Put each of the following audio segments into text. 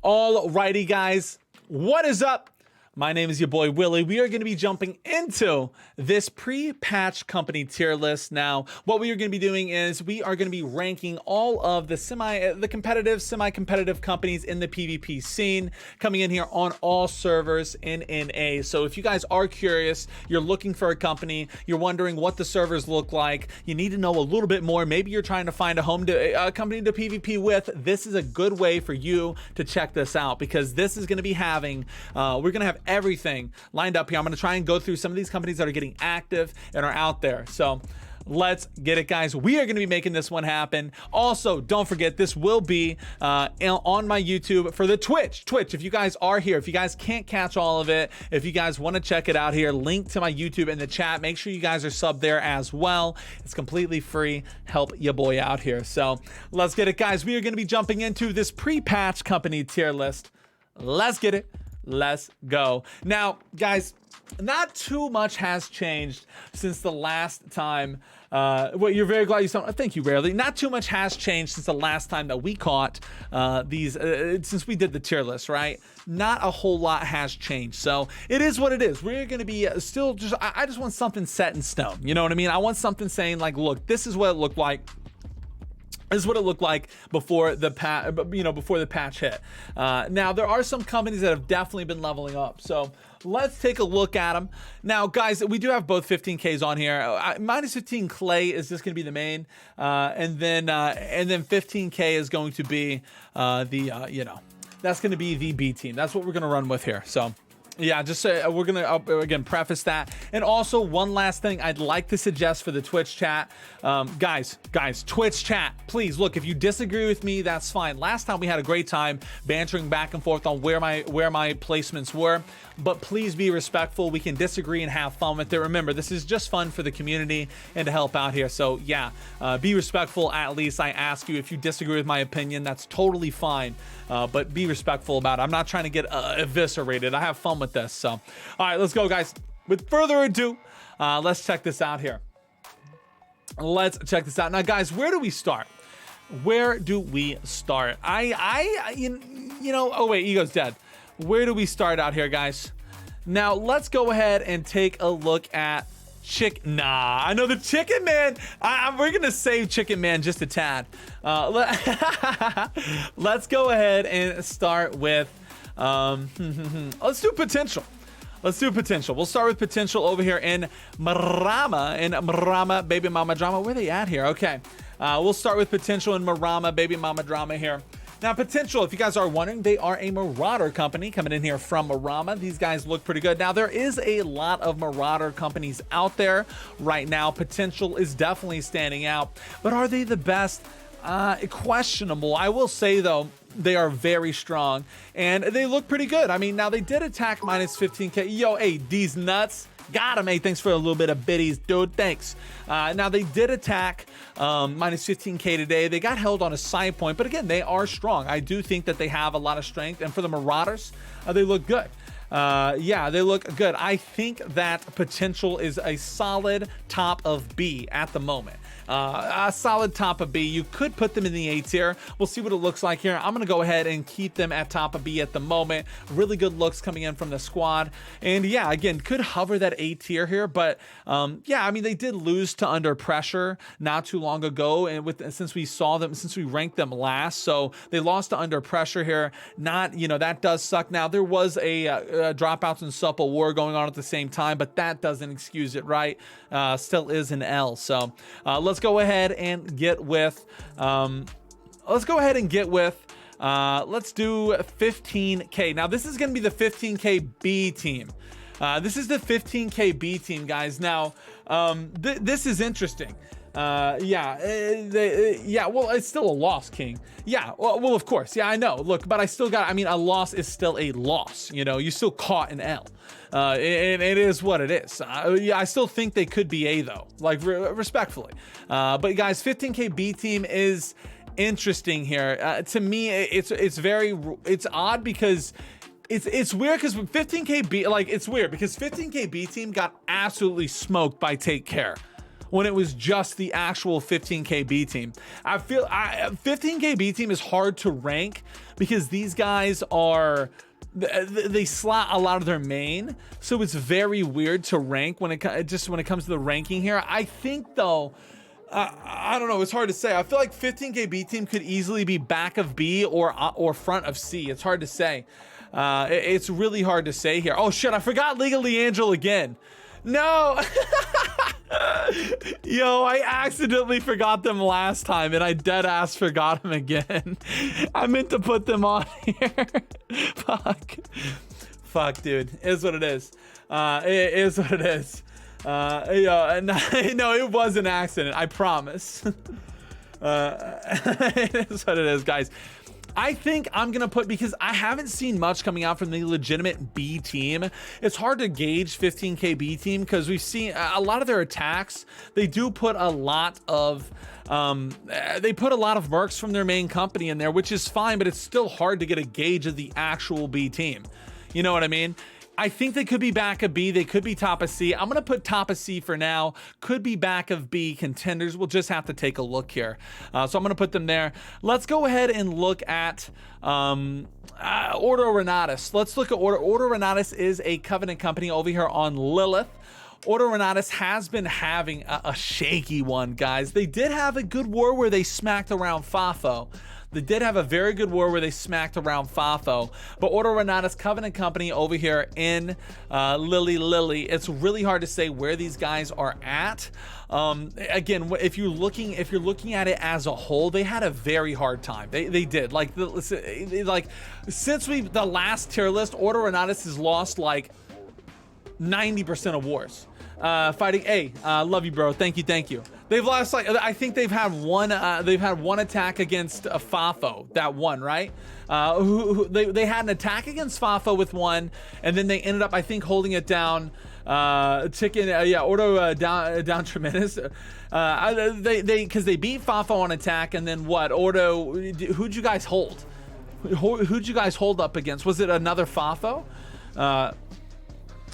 Alrighty, guys, what is up? My name is your boy Willie. We are going to be jumping into this pre-patch company tier list. Now, what we are going to be doing is we are going to be ranking all of the competitive, semi-competitive companies in the PvP scene coming in here on all servers in NA. So if you guys are curious, you're looking for a company, you're wondering what the servers look like, you need to know a little bit more, maybe you're trying to find a company to PvP with, this is a good way for you to check this out, because this is going to be having, we're going to have everything lined up here. I'm going to try and go through some of these companies that are getting active and are out there. So let's get it, guys. We are going to be making this one happen. Also, don't forget, this will be on my YouTube for the Twitch. If you guys are here, if you guys can't catch all of it, if you guys want to check it out here, link to my YouTube in the chat. Make sure you guys are subbed there as well. It's completely free. Help your boy out here. So let's get it, guys. We are going to be jumping into this pre-patch company tier list. Let's get it. Let's go. Now, guys, not too much has changed since the last time. Well, you're very glad you saw. Thank you, Rarely. Not too much has changed since the last time that we caught these, since we did the tier list, right? Not a whole lot has changed. So it is what it is. We're going to be still just, I just want something set in stone. You know what I mean? I want something saying like, look, this is what it looked like. This is what it looked like before the patch hit. Now there are some companies that have definitely been leveling up, so let's take a look at them. Now, guys, we do have both 15Ks on here. Minus 15 Clay is just going to be the main, and then 15K is going to be that's going to be the B team. That's what we're going to run with here. So. Yeah, just we're gonna again preface that. And also, one last thing I'd like to suggest for the Twitch chat, guys, Twitch chat, please look. If you disagree with me, that's fine. Last time we had a great time bantering back and forth on where my placements were, but please be respectful. We can disagree and have fun with it. Remember, this is just fun for the community and to help out here. So yeah, be respectful. At least I ask you. If you disagree with my opinion, that's totally fine. But be respectful about it. I'm not trying to get eviscerated. I have fun with this. So, all right, let's go, guys. With further ado, let's check this out here. Let's check this out. Now, guys, where do we start? Where do we start? Oh wait, Ego's dead. Where do we start out here, guys? Now, let's go ahead and take a look at I know the Chicken Man. We're gonna save Chicken Man just a tad. Let's go ahead and start with let's do potential. We'll start with potential over here in Marama, baby mama drama. Where they at here? Okay, we'll start with potential in Marama, baby mama drama here. Now, Potential, if you guys are wondering, they are a Marauder company coming in here from Marama. These guys look pretty good. Now, there is a lot of Marauder companies out there right now. Potential is definitely standing out, but are they the best? Questionable. I will say, though, they are very strong and they look pretty good. I mean, now they did attack minus 15K. Yo, hey, these nuts. Got him, hey, thanks for a little bit of biddies, dude, thanks. Now, they did attack minus 15K today. They got held on a side point, but again, they are strong. I do think that they have a lot of strength, and for the Marauders, they look good. Yeah, they look good. I think that Potential is a solid top of B at the moment. A solid top of B. You could put them in the A tier. We'll see what it looks like here. I'm going to go ahead and keep them at top of B at the moment. Really good looks coming in from the squad. And yeah, again, could hover that A tier here, but yeah, I mean, they did lose to Under Pressure not too long ago, and since we ranked them last, so they lost to Under Pressure here. Not, that does suck. Now, there was a dropouts and Supple War going on at the same time, but that doesn't excuse it, right? Still is an L. So let's go ahead and get with let's do 15K. Now, this is going to be the 15K B team. This is the 15K B team, guys. Now, this is interesting. Yeah, well, it's still a loss, King. Yeah, well, of course. Yeah, I know. Look, but a loss is still a loss. You still caught an L. And it is what it is. Yeah, I still think they could be A, though, like respectfully. But guys, 15K B team is interesting here. To me, it's odd because it's weird because 15K B, it's weird because 15K B team got absolutely smoked by Take Care. when it was just the actual 15K B team. I feel 15K B team is hard to rank because these guys are, they slot a lot of their main, so it's very weird to rank when it comes to the ranking here. I think though, I don't know, it's hard to say. I feel like 15K B team could easily be back of B or front of C. It's hard to say. It's really hard to say here. Oh shit, I forgot Legally Angel again. No. Yo, I accidentally forgot them last time and I dead ass forgot them again. I meant to put them on here. Fuck, dude. It is what it is. It is what it is. Yeah, no, it was an accident. I promise. It is what it is, guys. I think I'm gonna put, because I haven't seen much coming out from the legitimate B team. It's hard to gauge 15K B team because we've seen a lot of their attacks. They do put a lot of mercs from their main company in there, which is fine, but it's still hard to get a gauge of the actual B team. You know what I mean? I think they could be back of B. They could be top of C. I'm going to put top of C for now. Could be back of B contenders. We'll just have to take a look here. So I'm going to put them there. Let's go ahead and look at Ordo Renatus. Let's look at Ordo Renatus is a Covenant company over here on Lilith. Ordo Renatus has been having a shaky one, guys. They did have a good war where they smacked around Fafo. They did have a very good war where they smacked around Fafo. But Ordo Renatus Covenant company over here in Lily. It's really hard to say where these guys are at. Again, if you're looking at it as a whole, they had a very hard time. They did. Like since the last tier list, Ordo Renatus has lost like 90% of wars. Fighting love you, bro. Thank you. They've lost, like, I think they've had one attack against Fafo, that one, right? They had an attack against Fafo with one, and then they ended up, I think, holding it down. Ordo down tremendous. Because they beat Fafo on attack, and then what? Ordo, who'd you guys hold? Who'd you guys hold up against? Was it another Fafo? I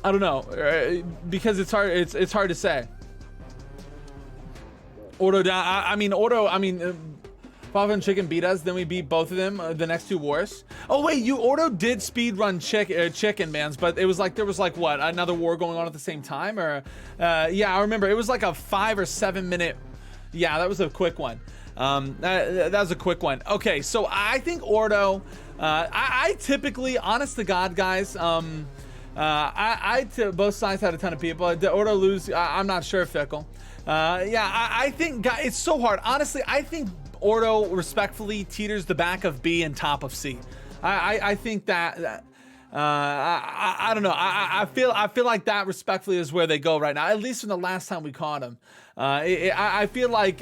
don't know, because it's hard. It's hard to say. Ordo down. Fafo and Chicken beat us. Then we beat both of them the next two wars. Oh wait, Ordo did speed run Chicken Mans, but it was like there was like what, another war going on at the same time, or yeah, I remember it was like a 5 or 7 minute. Yeah, that was a quick one. That was a quick one. Okay, so I think Ordo. I typically, honest to God, guys. Both sides had a ton of people. Did Ordo lose? I'm not sure, Fickle. I think it's so hard. Honestly, I think Ordo respectfully teeters the back of B and top of C. I think that I don't know. I feel like that respectfully is where they go right now. At least from the last time we caught them. I feel like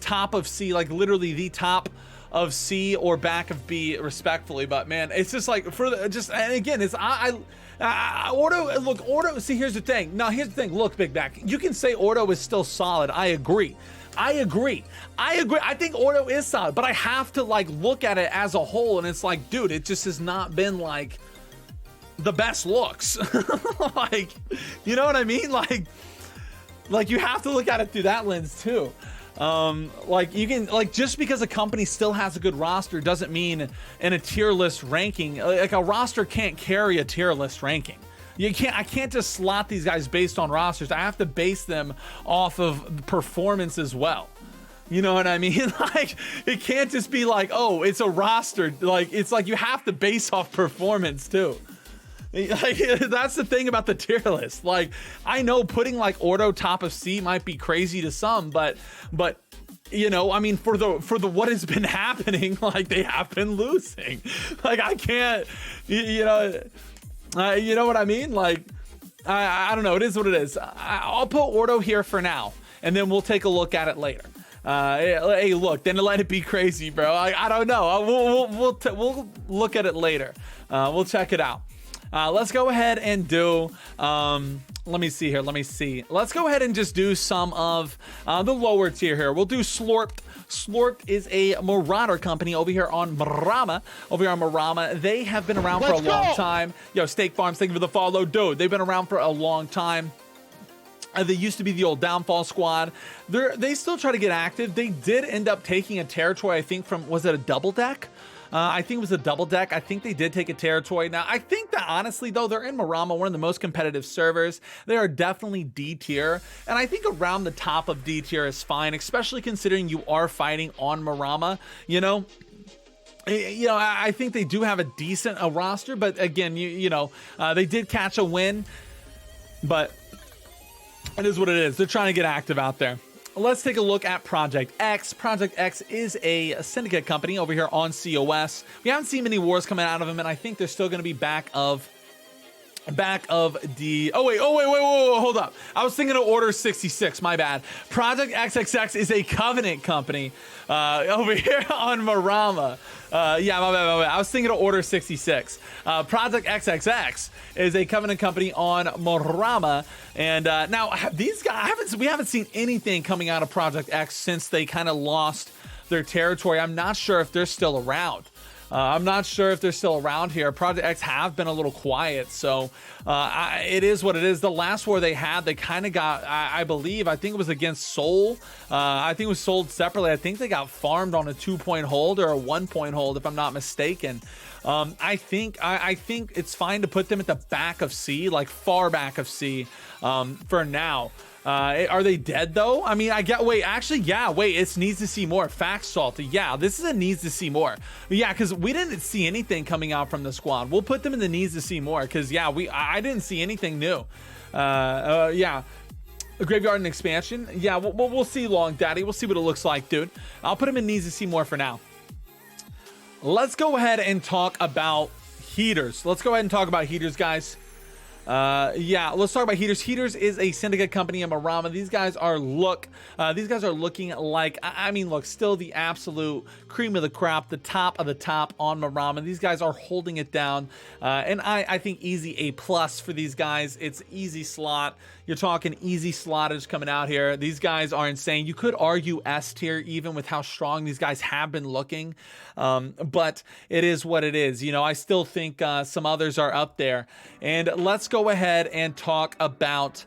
top of C, like literally the top of C or back of B respectfully, but man, it's just like and again, it's Ordo. Look, Ordo. See, here's the thing. Here's the thing. Look, Big Back. You can say Ordo is still solid. I agree. I think Ordo is solid, but I have to like look at it as a whole, and it's like, dude, it just has not been like the best looks. Like, you know what I mean? Like you have to look at it through that lens too. Like you can, like, just because a company still has a good roster doesn't mean in a tier list ranking, like a roster can't carry a tier list ranking. I can't just slot these guys based on rosters. I have to base them off of performance as well. You know what I mean? Like, it can't just be like, oh, it's a roster. Like, it's like you have to base off performance too. Like, that's the thing about the tier list. Like, I know putting like Ordo top of C might be crazy to some, but you know, I mean, for the what has been happening, like they have been losing. Like, I can't, you know what I mean? Like, I don't know. It is what it is. I'll put Ordo here for now, and then we'll take a look at it later. Hey, look, then let it be crazy, bro. I don't know. We'll look at it later. We'll check it out. Let's go ahead and do, let me see here. Let's go ahead and just do some of the lower tier here. We'll do Slorped. Slorped is a Marauder company over here on Marama. They have been around for a long time. Yo, Steak Farms, thank you for the follow. Dude, they've been around for a long time. They used to be the old Downfall Squad. They still try to get active. They did end up taking a territory, I think, from, was it a double deck? I think it was a double deck. I think they did take a territory. Now, I think that honestly, though, they're in Marama, one of the most competitive servers. They are definitely D tier. And I think around the top of D tier is fine, especially considering you are fighting on Marama, you know? I think they do have a decent roster, but again, they did catch a win, but it is what it is. They're trying to get active out there. Let's take a look at Project X. Project X is a syndicate company over here on COS. We haven't seen many wars coming out of them, and I think they're still going to be back of the hold up, I was thinking of Order 66, my bad. Project XXX is a Covenant company over here on Marama. My bad. I was thinking of Order 66. Project XXX is a Covenant company on Marama, and now these guys, we haven't seen anything coming out of Project X since they kind of lost their territory. I'm not sure if they're still around. Here. Project X have been a little quiet, so it is what it is. The last war they had, they kind of got, I think it was against Seoul. I think it was sold separately. I think they got farmed on a 2-point hold or a 1-point hold, if I'm not mistaken. I think it's fine to put them at the back of C, like far back of C, for now. Are they dead though? I mean, it needs to see more. Facts, Salty. Yeah, this is a needs to see more. Yeah, because we didn't see anything coming out from the squad. We'll put them in the needs to see more because I didn't see anything new. A Graveyard and expansion. Yeah, we'll see, Long Daddy. We'll see what it looks like, dude. I'll put him in needs to see more for now. Let's go ahead and talk about heaters. Guys. Let's talk about Heaters. Heaters is a syndicate company in Marama. These guys are looking like, look, still the absolute cream of the crop, the top of the top on Marama. These guys are holding it down, and I think easy A+ for these guys. It's easy slot. You're talking easy slottage coming out here. These guys are insane. You could argue S tier even with how strong these guys have been looking, but it is what it is. I still think some others are up there. And let's go ahead and talk about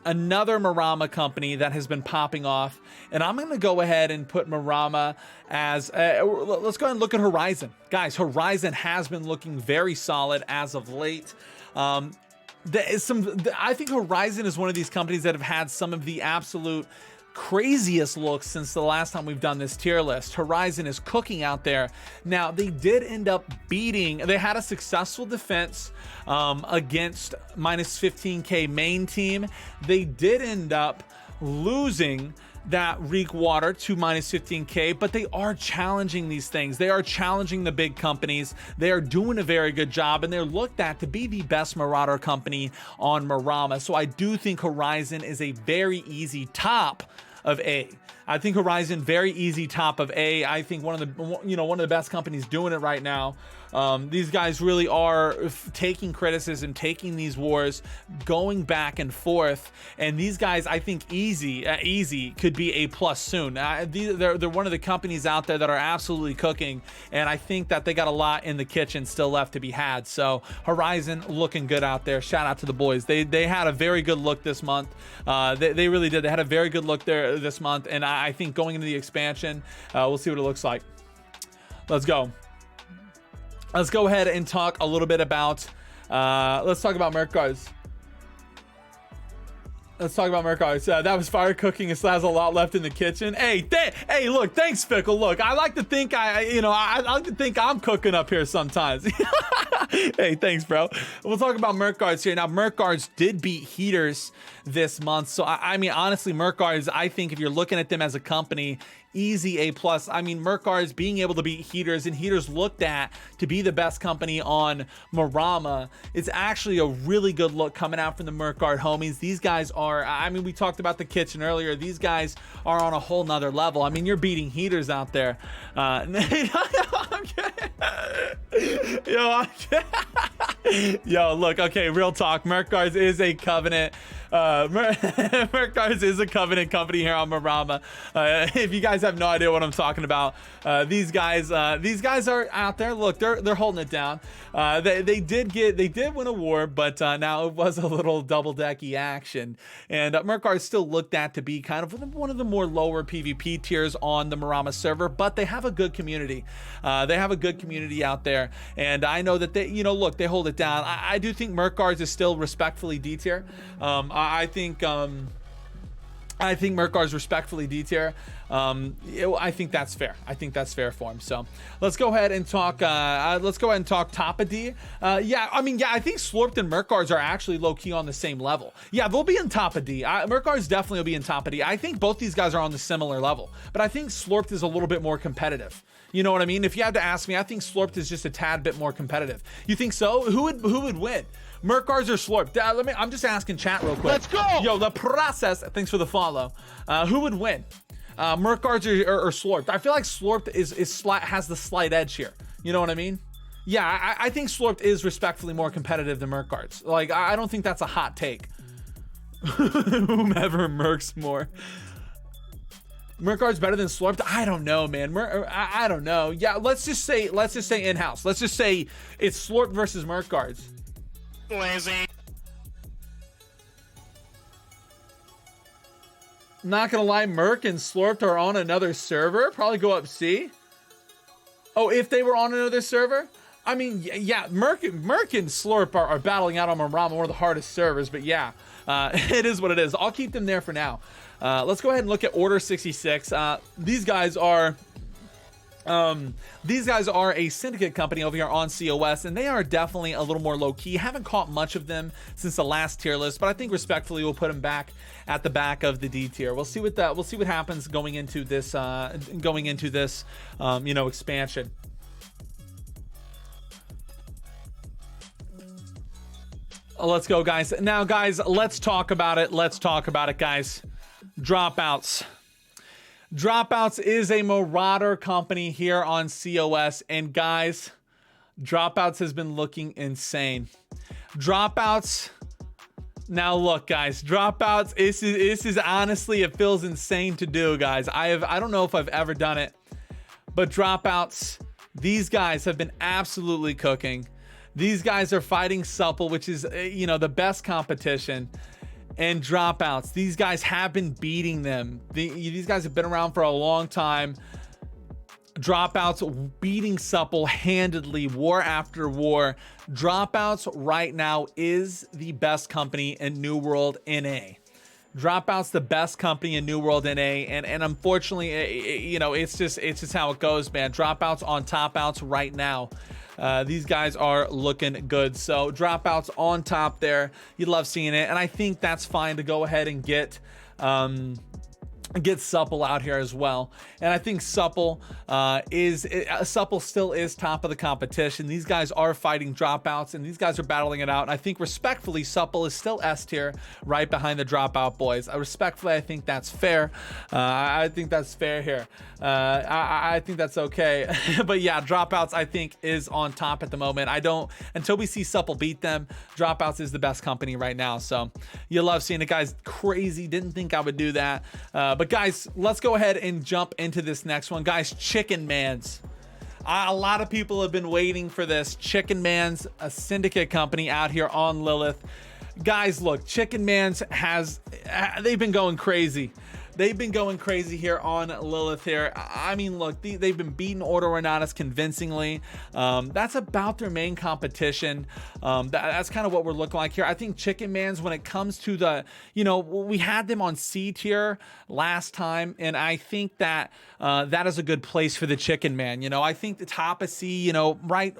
another Marama company that has been popping off. And I'm going to go ahead and put Marama as let's go ahead and look at Horizon. Guys, Horizon has been looking very solid as of late. I think Horizon is one of these companies that have had some of the absolute craziest looks since the last time we've done this tier list. Horizon is cooking out there. Now, they did end up they had a successful defense against minus 15k main team. They did end up losing that Reek Water to minus 15k, but they are challenging these things. They are challenging the big companies. They are doing a very good job, and they're looked at to be the best Marauder company on Marama. So I do think Horizon is a very easy top of A. I think Horizon, very easy top of A. I think one of the best companies doing it right now. These guys really are taking criticism, taking these wars, going back and forth. And these guys, I think easy could be A+ soon. They're one of the companies out there that are absolutely cooking. And I think that they got a lot in the kitchen still left to be had. So Horizon looking good out there. Shout out to the boys. They had a very good look this month. They really did. They had a very good look there this month. And I think going into the expansion, we'll see what it looks like. Let's go. Let's go ahead and talk a little bit about, let's talk about Merc Guards. That was fire cooking. It still has a lot left in the kitchen. Hey, look, thanks, Fickle. Look, I like to think I like to think I'm cooking up here sometimes. Hey, thanks, bro. We'll talk about Merc Guards here. Now, Merc Guards did beat Heaters this month. So, I mean, honestly, Merc Guards, I think if you're looking at them as a company, easy A+. I mean, Merc Guards being able to beat Heaters, and Heaters looked at to be the best company on Marama. It's actually a really good look coming out from the Merc Guard homies. These guys are, I mean, we talked about the kitchen earlier. These guys are on a whole nother level. I mean, you're beating Heaters out there. I'm kidding. Yo, I'm kidding. Yo, look, okay, real talk. Mercars is a Covenant. Mercars is a Covenant company here on Marama. If you guys have no idea what I'm talking about, these guys are out there. Look, they're holding it down. They did win a war, but now it was a little double-decky action. And Mercars still looked at to be kind of one of the more lower PvP tiers on the Marama server, but they have a good community. They have a good community out there, and I know that they, look, they hold it down. I do think Mercars is still respectfully D tier. I think Mercars respectfully D tier. I think that's fair. I think that's fair for him. So let's go ahead and talk. Top of D. I think Slorped and Mercars are actually low key on the same level. Yeah, they'll be in top of D. Mercars definitely will be in top of D. I think both these guys are on the similar level, but I think Slorped is a little bit more competitive. You know what I mean? If you had to ask me, I think Slorped is just a tad bit more competitive. You think so? Who would win? Mercars or Slorped? I'm just asking chat real quick. Let's go! Yo, the process. Thanks for the follow. Who would win? Mercars or Slorped? I feel like Slorped has the slight edge here. You know what I mean? Yeah, I think Slorped is respectfully more competitive than Mercars. Like, I don't think that's a hot take. Whomever mercs more. Mercars better than Slorped? I don't know, man. I don't know. Yeah, let's just say in-house. Let's just say it's Slorped versus Mercars. Lazy. Not gonna lie, Merc and Slorped are on another server. Probably go up C. Oh, if they were on another server? I mean, yeah, Merc and Slorp are battling out on Marama, one of the hardest servers, but yeah, it is what it is. I'll keep them there for now. Let's go ahead and look at Order 66. These guys are a syndicate company over here on COS, and they are definitely a little more low-key. Haven't caught much of them since the last tier list, but I think respectfully we'll put them back at the back of the D tier. We'll see what happens going into this expansion. Let's go, guys. Now, guys, let's talk about it. Guys. Dropouts. Dropouts is a Marauder company here on COS, and guys, Dropouts has been looking insane. Dropouts. Now look, guys, Dropouts. This is honestly, it feels insane to do, guys. I don't know if I've ever done it, but Dropouts. These guys have been absolutely cooking. These guys are fighting Supple, which is the best competition. And Dropouts, these guys have been beating them. These guys have been around for a long time. Dropouts beating Supple handedly, war after war. Dropouts right now is the best company in New World NA. Dropouts the best company in New World NA, and unfortunately, it's just how it goes, man. Dropouts on top outs right now. These guys are looking good. So Dropouts on top there. You love seeing it, and I think that's fine to go ahead and get Supple out here as well. And I think Supple still is top of the competition. These guys are fighting Dropouts, and these guys are battling it out. And I think respectfully, Supple is still S tier, right behind the Dropout boys. Respectfully, I think that's fair. I think that's fair here. I think that's okay. But yeah, Dropouts I think is on top at the moment. Until we see Supple beat them, Dropouts is the best company right now. So you love seeing it, guys. Crazy. Didn't think I would do that. But guys, let's go ahead and jump into this next one. Guys, Chicken Man's. A lot of people have been waiting for this. Chicken Man's, a syndicate company out here on Lilith. Guys, look, Chicken Man's they've been going crazy. They've been going crazy here on Lilith here. I mean, look, they've been beating Ordo Renatus convincingly. That's about their main competition. That's kind of what we're looking like here. I think Chicken Man's, when it comes to we had them on C tier last time, and I think that that is a good place for the Chicken Man. I think the top of C, right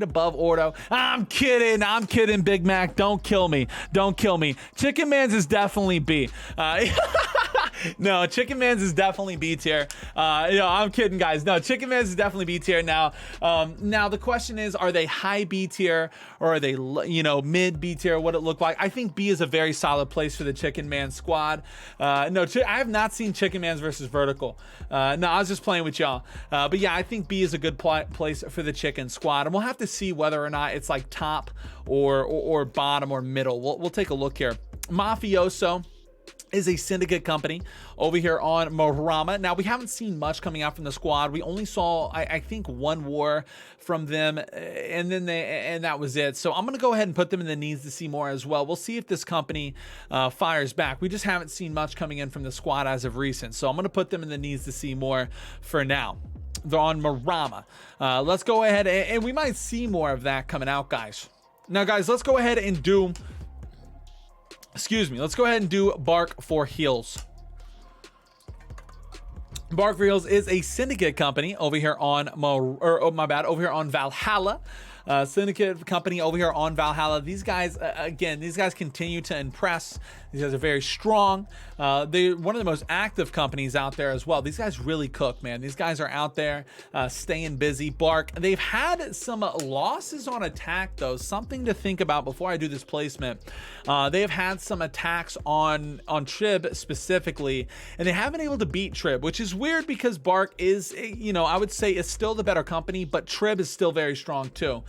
above Ordo. I'm kidding, Big Mac. Don't kill me. Chicken Man's is definitely B. No, Chicken Man's is definitely B tier. I'm kidding, guys. No, Chicken Man's is definitely B tier. Now, now the question is, are they high B tier or are they, mid B tier? What it look like? I think B is a very solid place for the Chicken Man squad. No, I have not seen Chicken Man's versus Vertical. No, I was just playing with y'all. But yeah, I think B is a good place for the Chicken squad, and we'll have to see whether or not it's like top or bottom or middle. We'll take a look here. Mafioso is a syndicate company over here on Marama. Now, we haven't seen much coming out from the squad. We only saw, I think, one war from them, and that was it. So I'm going to go ahead and put them in the needs to see more as well. We'll see if this company fires back. We just haven't seen much coming in from the squad as of recent. So I'm going to put them in the needs to see more for now. They're on Marama. Let's go ahead, and we might see more of that coming out, guys. Now, guys, let's go ahead and do... let's go ahead and do Bark for Heels. Bark for Heels is a syndicate company over here on over here on Valhalla. Syndicate company over here on Valhalla. These guys, these guys continue to impress. These guys are very strong. They're one of the most active companies out there as well. These guys really cook, man. These guys are out there staying busy. Bark. They've had some losses on attack, though. Something to think about before I do this placement. They have had some attacks on Trib specifically, and they haven't been able to beat Trib, which is weird because Bark is, I would say is still the better company, but Trib is still very strong too.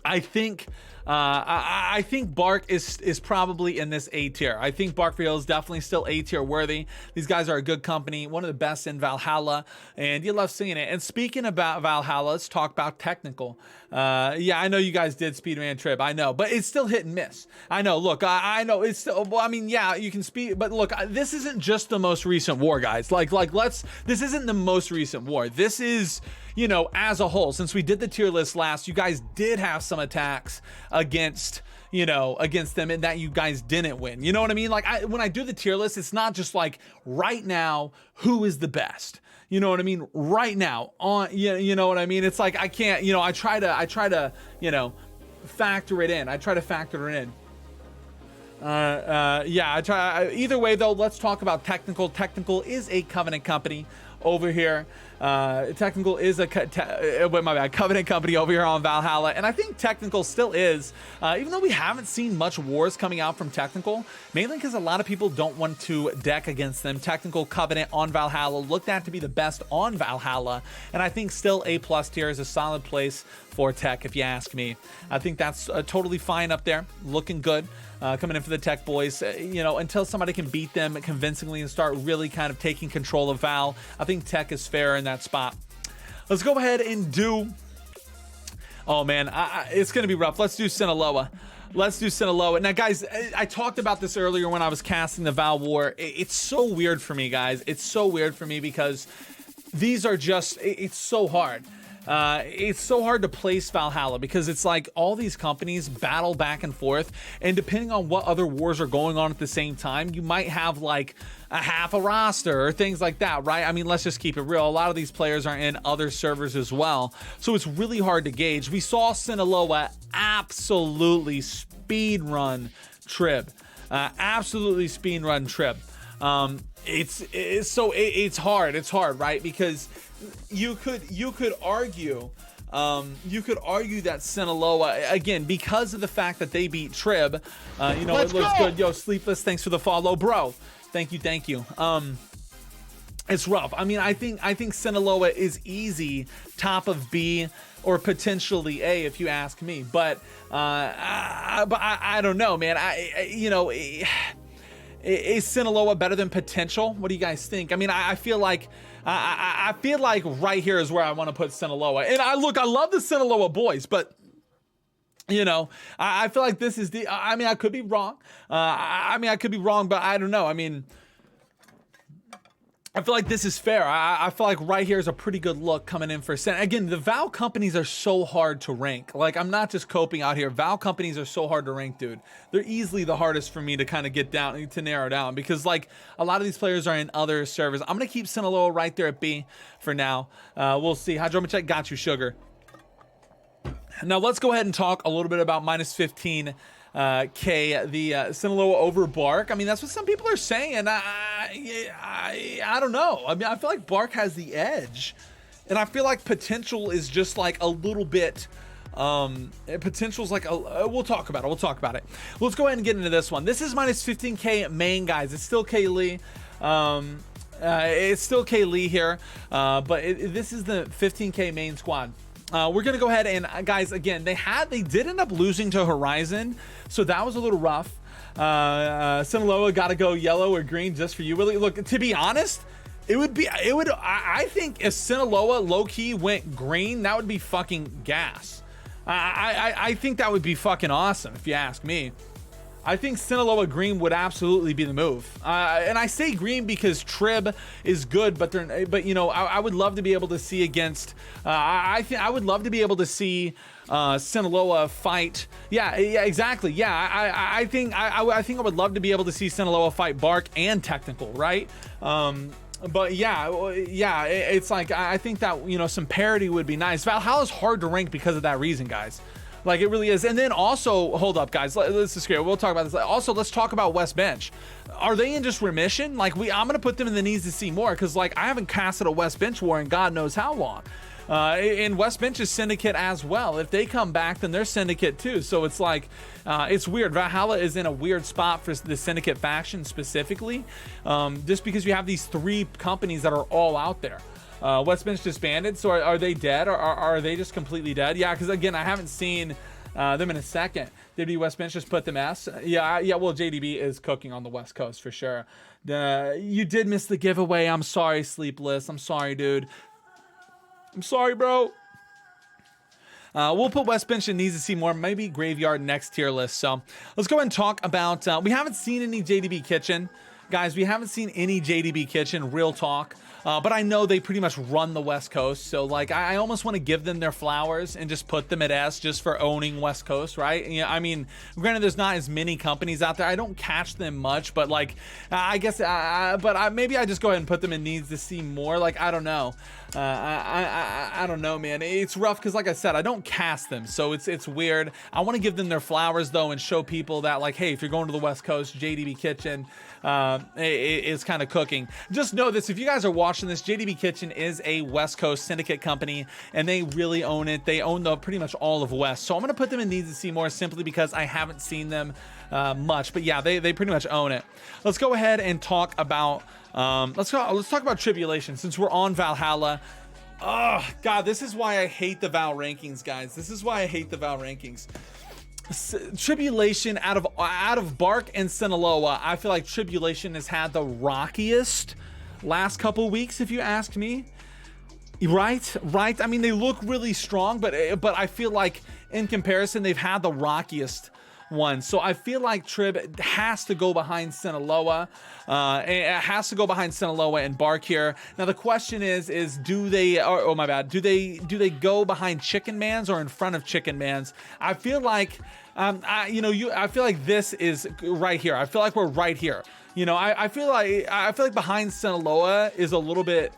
I think Bark is probably in this A tier. I think Bark for Heels is definitely still A tier worthy. These guys are a good company, one of the best in Valhalla, and you love seeing it. And speaking about Valhalla, let's talk about technical. Yeah, I know you guys did Speedman Trib, I know, but it's still hit and miss. I know. Look, I know it's still. Well, I mean, yeah, you can speed, but look, this isn't just the most recent war, guys. This isn't the most recent war. This is. As a whole, since we did the tier list last, you guys did have some attacks against them and that you guys didn't win. You know what I mean? Like when I do the tier list, it's not just like right now, who is the best? You know what I mean? Right now you know what I mean? It's like, I can't, I try to, factor it in. Yeah, I try. Either way, though, let's talk about technical. Technical is a Covenant company over here. Technical is a Covenant company over here on Valhalla, and I think Technical still is, even though we haven't seen much wars coming out from Technical, mainly because a lot of people don't want to deck against them. Technical Covenant on Valhalla looked at to be the best on Valhalla, and I think still A+ tier is a solid place for Tech, if you ask me. I think that's totally fine up there, looking good. Coming in for the Tech boys, until somebody can beat them convincingly and start really kind of taking control of Val, I think Tech is fair in that spot. Let's go ahead and do... Oh, man, it's going to be rough. Let's do Sinaloa. Now, guys, I talked about this earlier when I was casting the Val War. It's so weird for me, guys. It's so weird for me because these are just... It's so hard. It's so hard to place Valhalla because it's like all these companies battle back and forth, and depending on what other wars are going on at the same time, you might have like a half a roster or things like that, right? I mean, let's just keep it real. A lot of these players are in other servers as well, so it's really hard to gauge. We saw Sinaloa absolutely speed run Trib. It's hard, right? Because you could argue that Sinaloa, again, because of the fact that they beat Trib, it looks good. Yo, Sleepless, thanks for the follow, bro. Thank you. It's rough. I mean, I think Sinaloa is easy top of B or potentially A if you ask me, but I don't know, man. Is Sinaloa better than Potential? What do you guys think? I mean, I feel like right here is where I want to put Sinaloa. And I love the Sinaloa boys, but I feel like this is I could be wrong. But I don't know. I mean, I feel like this is fair. I feel like right here is a pretty good look coming in for Sen. Again, the Val companies are so hard to rank. Like, I'm not just coping out here. Val companies are so hard to rank, dude. They're easily the hardest for me to kind of get down, to narrow down, because like a lot of these players are in other servers. I'm going to keep Sinaloa right there at B for now. We'll see. Hydromachek, got you, sugar. Now let's go ahead and talk a little bit about -15 K, the Sinaloa over Bark. I mean, that's what some people are saying, and I don't know. I mean, I feel like Bark has the edge, and I feel like potential is just like a little bit. Potential's like we'll talk about it. Let's go ahead and get into this one. This is minus 15k main, guys. It's still K Lee. It's still K Lee here, but this is the 15k main squad. We're gonna go ahead and guys, again, they did end up losing to Horizon, so that was a little rough. Sinaloa got to go yellow or green just for you, Willie. Look, to be honest, I think if Sinaloa low-key went green, that would be fucking gas. I think that would be fucking awesome if you ask me. I think Sinaloa green would absolutely be the move. And I say green because Trib is good, but you know, I would love to be able to see against. I would love to be able to see Sinaloa fight. Yeah, exactly. Yeah, I think I would love to be able to see Sinaloa fight Bark and Technical, right? But yeah, it's like I think that, you know, some parity would be nice. Valhalla is hard to rank because of that reason, guys. Like, it really is. And then also, hold up, guys. Let's just we'll talk about this. Also, let's talk about West Bench. Are they in just remission? Like, I'm gonna put them in the needs to see more, because like I haven't casted a West Bench war in God knows how long. And West Bench is Syndicate as well. If they come back, then they're Syndicate too. So it's like, it's weird. Valhalla is in a weird spot for the Syndicate faction specifically, just because you have these 3 companies that are all out there. West Bench disbanded, so are they dead, or are they just completely dead? Yeah, because again, I haven't seen them in a second. Did West Bench just put them S? Yeah, well, JDB is cooking on the West Coast for sure. You did miss the giveaway. I'm sorry, Sleepless. I'm sorry, dude. I'm sorry, bro. We'll put West Bench and needs to see more. Maybe Graveyard next tier list. So let's go ahead and talk about. We haven't seen any JDB Kitchen, guys. We haven't seen any JDB Kitchen. Real talk. But I know they pretty much run the West Coast, so like I almost want to give them their flowers and just put them at S just for owning West Coast, right? Yeah, I mean, granted, there's not as many companies out there. I don't catch them much, but like I guess, maybe I just go ahead and put them in needs to see more. Like, I don't know. I don't know, man. It's rough because, like I said, I don't cast them, so it's weird. I want to give them their flowers though and show people that, like, hey, if you're going to the West Coast, JDB Kitchen is kind of cooking. Just know this: if you guys are watching this, JDB Kitchen is a West Coast Syndicate company, and they really own it. They own pretty much all of West. So I'm gonna put them in needs to see more simply because I haven't seen them much. But yeah, they pretty much own it. Let's go ahead and talk about. Let's talk about Tribulation since we're on Valhalla. Oh God, this is why I hate the Val rankings, guys. This is why I hate the Val rankings. Tribulation out of Bark and Sinaloa, I feel like Tribulation has had the rockiest last couple weeks, if you ask me. Right. I mean, they look really strong, but I feel like in comparison, they've had the rockiest one. So I feel like Trib has to go behind Sinaloa. It has to go behind Sinaloa and Bark here. Now the question is do they? Oh my bad. Do they go behind Chicken Man's or in front of Chicken Man's? I feel like, I feel like this is right here. I feel like we're right here. You know, I feel like behind Sinaloa is a little bit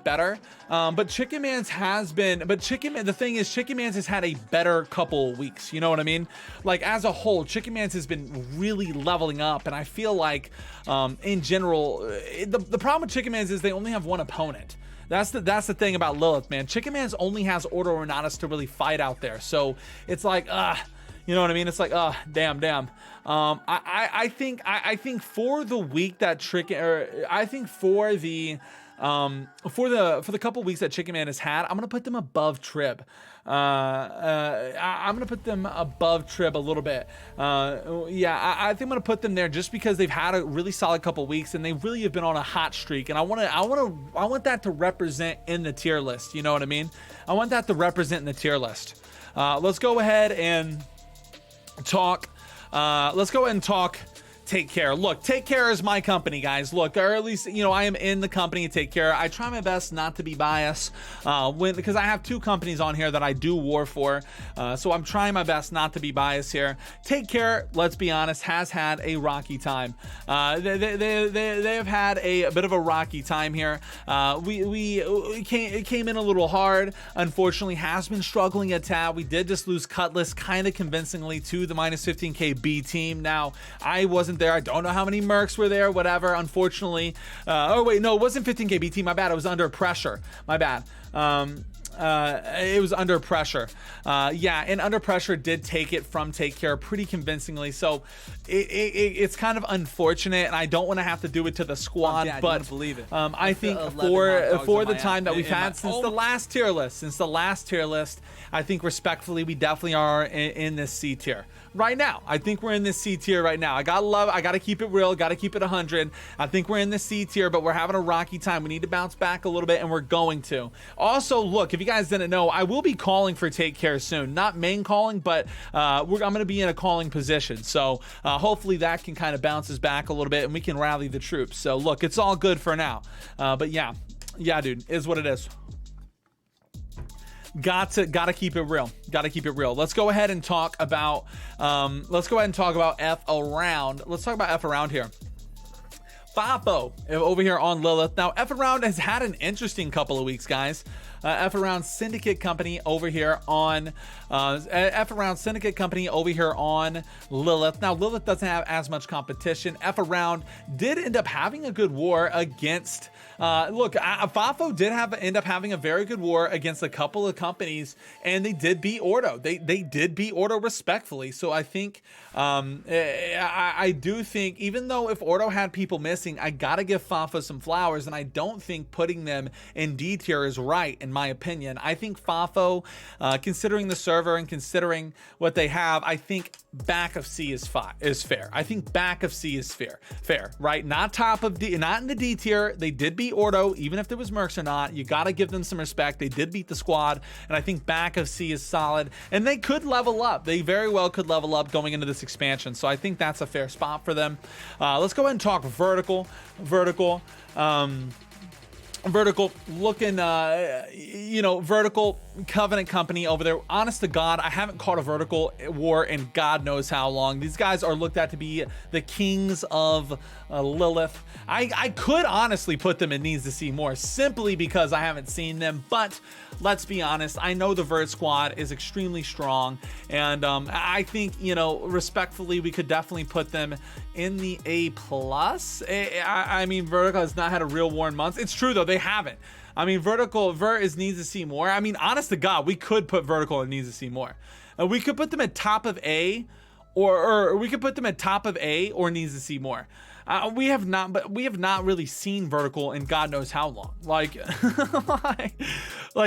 better, but Chicken Man's has been, the thing is, Chicken Man's has had a better couple weeks, you know what I mean? Like, as a whole, Chicken Man's has been really leveling up, and I feel like, in general, the problem with Chicken Man's is they only have one opponent. That's the thing about Lilith, man. Chicken Man's only has Order Ornatus to really fight out there, so it's like, you know what I mean? It's like, damn. I think for the week that for the couple weeks that Chicken Man has had, I'm gonna put them above Trib. I'm gonna put them above Trib a little bit. I think I'm gonna put them there just because they've had a really solid couple weeks and they really have been on a hot streak. And I want that to represent in the tier list. You know what I mean? I want that to represent in the tier list. Let's go ahead and talk. Take Care. Look, Take Care is my company, guys. Look, or at least, you know, I am in the company Take Care. I try my best not to be biased because I have two companies on here that I do war for. So I'm trying my best not to be biased here. Take Care, let's be honest, has had a rocky time. They have had a bit of a rocky time here. It came in a little hard. Unfortunately, has been struggling at tab. We did just lose Cutlass kind of convincingly to the minus 15k B team. Now, I wasn't there. I don't know how many mercs were there, whatever. Unfortunately, oh wait, no, it wasn't 15k B team. My bad. It was under pressure. My bad. It was under pressure. Yeah, and under pressure did take it from Take Care pretty convincingly. So it's kind of unfortunate, and I don't want to have to do it to the squad. Yeah, but believe it. I think for the time that we've had since the last tier list, I think respectfully we definitely are in this C tier right now. I think we're in this C tier right now. I gotta keep it real, gotta keep it 100. I think we're in the C tier, but we're having a rocky time. We need to bounce back a little bit, and we're going to. Also, look, if you guys didn't know, I will be calling for Take Care soon. Not main calling, but I'm gonna be in a calling position. So hopefully that can kind of bounce us back a little bit, and we can rally the troops. So look, it's all good for now. But yeah, dude, is what it is. Gotta keep it real. Let's go ahead and talk about F around. Let's talk about F around here. Fafo over here on Lilith. Now, F around has had an interesting couple of weeks, guys. F around Syndicate Company over here on Lilith. Now, Lilith doesn't have as much competition. F around did end up having a good war against. Fafo did end up having a very good war against a couple of companies, and they did beat Ordo. They did beat Ordo respectfully. So I think I do think, even though if Ordo had people missing, I gotta give Fafo some flowers, and I don't think putting them in D tier is right, in my opinion. I think Fafo, considering the server and considering what they have, I think back of C is fair. I think back of C is fair, right? Not top of D, not in the D tier. They did beat Ordo, even if there was mercs or not. You got to give them some respect. They did beat the squad, and I think back of C is solid, and they could level up. They very well could level up going into this expansion, so I think that's a fair spot for them. Let's go ahead and talk Vertical looking, Vertical Covenant Company over there. Honest to God, I haven't caught a Vertical war in God knows how long. These guys are looked at to be the kings of Lilith. I could honestly put them in needs to see more simply because I haven't seen them, but let's be honest, I know the Vert squad is extremely strong, and I think, respectfully, we could definitely put them in the A+. I mean, Vertical has not had a real war in months. It's true, though, they haven't. I mean, Vert needs to see more. I mean, honest to God, we could put Vertical in needs to see more. We could put them at top of A, or we could put them at top of A or needs to see more. We have not really seen Vertical in God knows how long. Like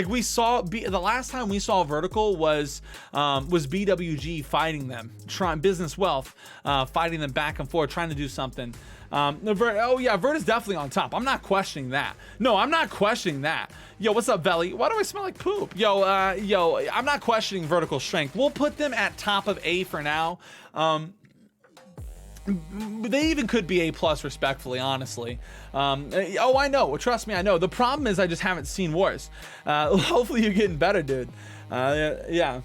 we saw the last time we saw Vertical was BWG fighting them, Business Wealth, fighting them back and forth, trying to do something. Vert is definitely on top. I'm not questioning that. No, I'm not questioning that. Yo, what's up, Belly? Why do I smell like poop? Yo, I'm not questioning Vertical strength. We'll put them at top of A for now. They even could be A+, respectfully, honestly. I know. Trust me, I know. The problem is I just haven't seen wars. Hopefully you're getting better, dude. Yeah.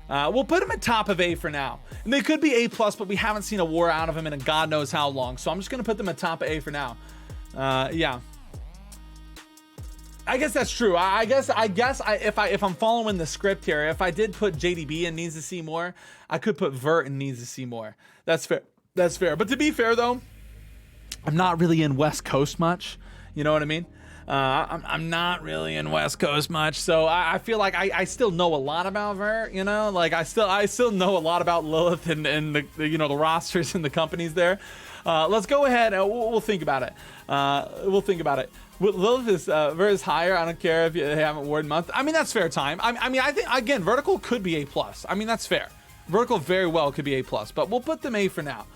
We'll put them at top of A for now. And they could be A+, but we haven't seen a war out of them in a God knows how long. So I'm just going to put them at top of A for now. Yeah. I guess that's true. I guess if I'm following the script here, if I did put JDB in needs to see more, I could put Vert in needs to see more. That's fair. But to be fair, though, I'm not really in West Coast much. You know what I mean? I'm not really in West Coast much, so I feel like I still know a lot about Vert. Like I still know a lot about Lilith and the the rosters and the companies there. Let's go ahead and we'll think about it. Lilith is Vert is higher. I don't care if they haven't ward month. I mean, that's fair time. I think again, Vertical could be A+. I mean, that's fair. Vertical very well could be A+, but we'll put them A for now.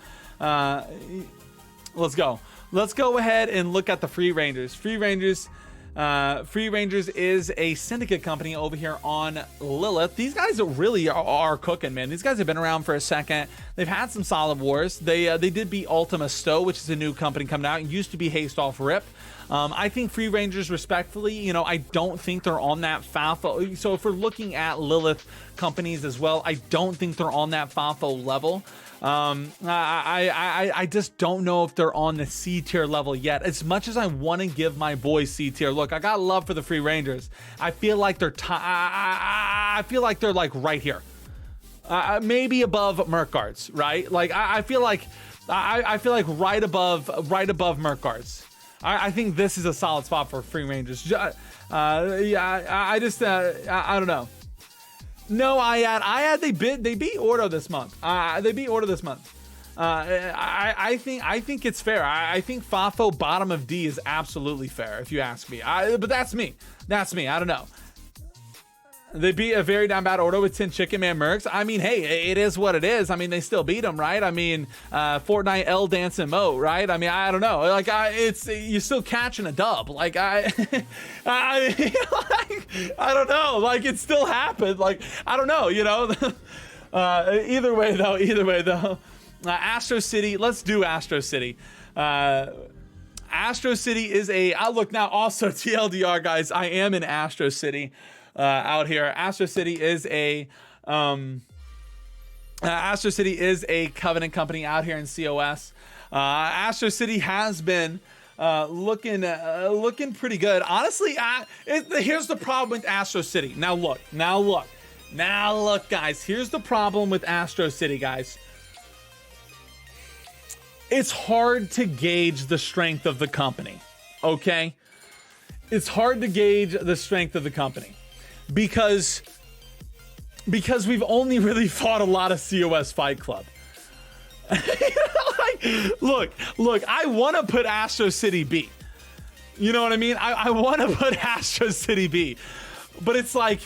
Let's go. Let's go ahead and look at the Free Rangers. Free Rangers, Free Rangers is a syndicate company over here on Lilith. These guys really are cooking, man. These guys have been around for a second. They've had some solid wars. They did beat Ultima Sto, which is a new company coming out. It used to be Haste Off Rip. I think Free Rangers, respectfully, you know, I don't think they're on that FAFO. So if we're looking at Lilith companies as well, I don't think they're on that FAFO level. I just don't know if they're on the C tier level yet. As much as I want to give my boys C tier, look, I got love for the Free Rangers. I feel like they're I feel like they're like right here, maybe above Merc Guards, right? Like I feel like I feel like right above Merc Guards. I think this is a solid spot for Free Rangers. Yeah, I don't know. No, IAD they beat Ordo this month. They beat Ordo this month. I think it's fair. I think FAFO bottom of D is absolutely fair if you ask me. But that's me. I don't know. They beat a very down bad Ordo with 10 Chicken Man Mercs. I mean, hey, it is what it is. I mean, they still beat them, right? I mean, Fortnite L Dance and Mo, right? I mean, I don't know. Like, you're still catching a dub. Like, I don't know. Like, it still happened. Like, I don't know. You know. Either way though. Astro City. Let's do Astro City. Astro City is look now. Also, TLDR, guys. I am in Astro City. Out here, Astro City is a Covenant company out here in COS. Astro City has been looking pretty good, honestly. Here's the problem with Astro City. Now look, guys. Here's the problem with Astro City, guys. It's hard to gauge the strength of the company. Okay, it's hard to gauge the strength of the company. Because we've only really fought a lot of COS Fight Club. Look, I want to put Astro City B. You know what I mean? I want to put Astro City B. But it's like,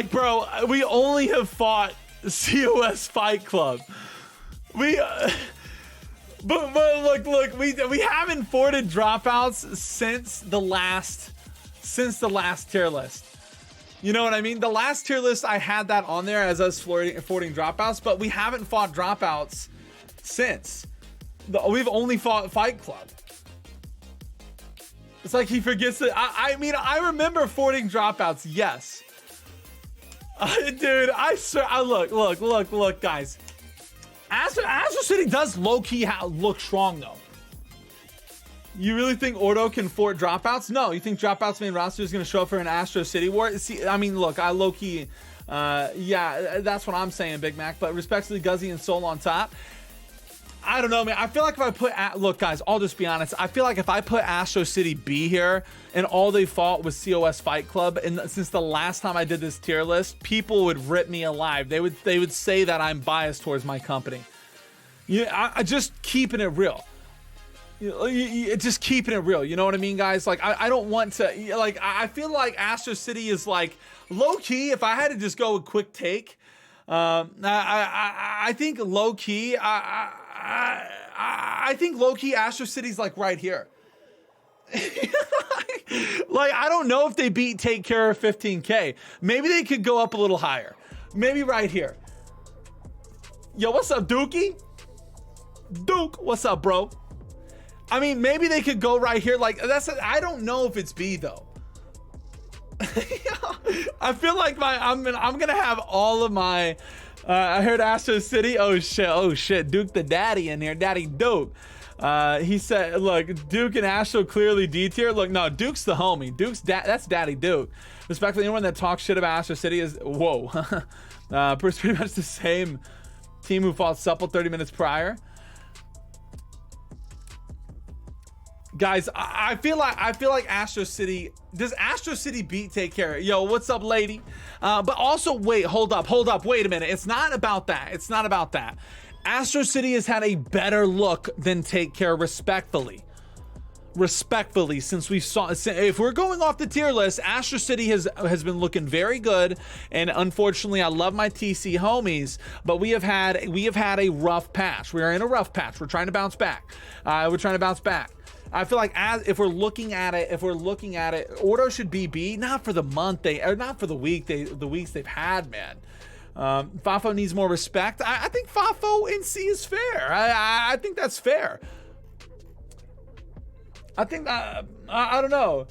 bro, we only have fought COS Fight Club. But look, we haven't fought dropouts since the last tier list. You know what I mean? The last tier list, I had that on there as us forwarding dropouts, but we haven't fought dropouts since. We've only fought Fight Club. It's like he forgets that. I mean, I remember forwarding dropouts, yes. Dude, I swear. Look, guys. Astro City does low-key look strong, though. You really think Ordo can fort dropouts? No. You think dropouts main roster is going to show up for an Astro City war? See, I mean, look, I low-key, yeah, that's what I'm saying, Big Mac. But respectfully, Guzzy and Soul on top. I don't know, man. I feel like if I put, look, guys, I'll just be honest. I feel like if I put Astro City B here and all they fought was COS Fight Club, and since the last time I did this tier list, people would rip me alive. They would say that I'm biased towards my company. Yeah, I just keeping it real. Just keeping it real, you know what I mean, guys? Like, I don't want to, like, I feel like Astro City is like low-key. If I had to just go a quick take, I think low-key, I think low-key Astro City's like right here. Like, I don't know if they beat Take Care of 15K. Maybe they could go up a little higher. Maybe right here. Yo, what's up, Dookie? Duke, what's up, bro? I mean, maybe they could go right here. Like, I don't know if it's B though. I feel like I'm gonna have all of my. I heard Astro City. Oh shit, Duke the daddy in here, Daddy Duke. He said, look, Duke and Astro clearly D tier. Look, no, Duke's the homie. That's Daddy Duke. Respectfully, anyone that talks shit about Astro City is whoa. Pretty much the same team who fought Supple 30 minutes prior. Guys, I feel like Astro City, does Astro City beat Take Care? Yo, what's up, lady? But also, wait, hold up, wait a minute. It's not about that. Astro City has had a better look than Take Care, respectfully, since we saw, if we're going off the tier list, Astro City has been looking very good, and unfortunately, I love my TC homies, but we have had a rough patch. We are in a rough patch. We're trying to bounce back. I feel like if we're looking at it, Ordo should be B, not for the month or not for the weeks they've had, man. Fafo needs more respect. I think Fafo in C is fair. I think that's fair. I think I don't know.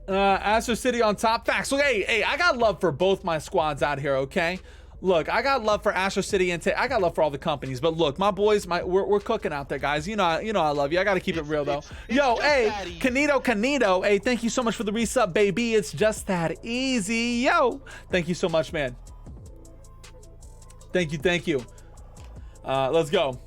Astro City on top. Facts. So hey, I got love for both my squads out here, okay? Look, I got love for Astro City and I got love for all the companies. But look, my boys, we're cooking out there, guys. You know I love you. I gotta keep it real though. Yo, hey, Canito. Hey, thank you so much for the resub, baby. It's just that easy. Yo, thank you so much, man. Thank you. Let's go.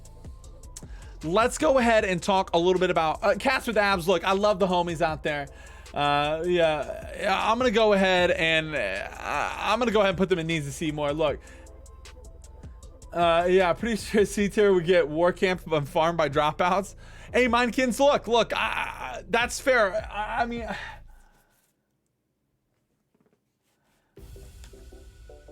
Let's go ahead and talk a little bit about Cats with Abs. Look, I love the homies out there. Yeah, I'm gonna go ahead and put them in needs to see more. Look, yeah, pretty sure C tier would get War Camp and farmed by dropouts. Hey, Mindkins, look, that's fair. I mean,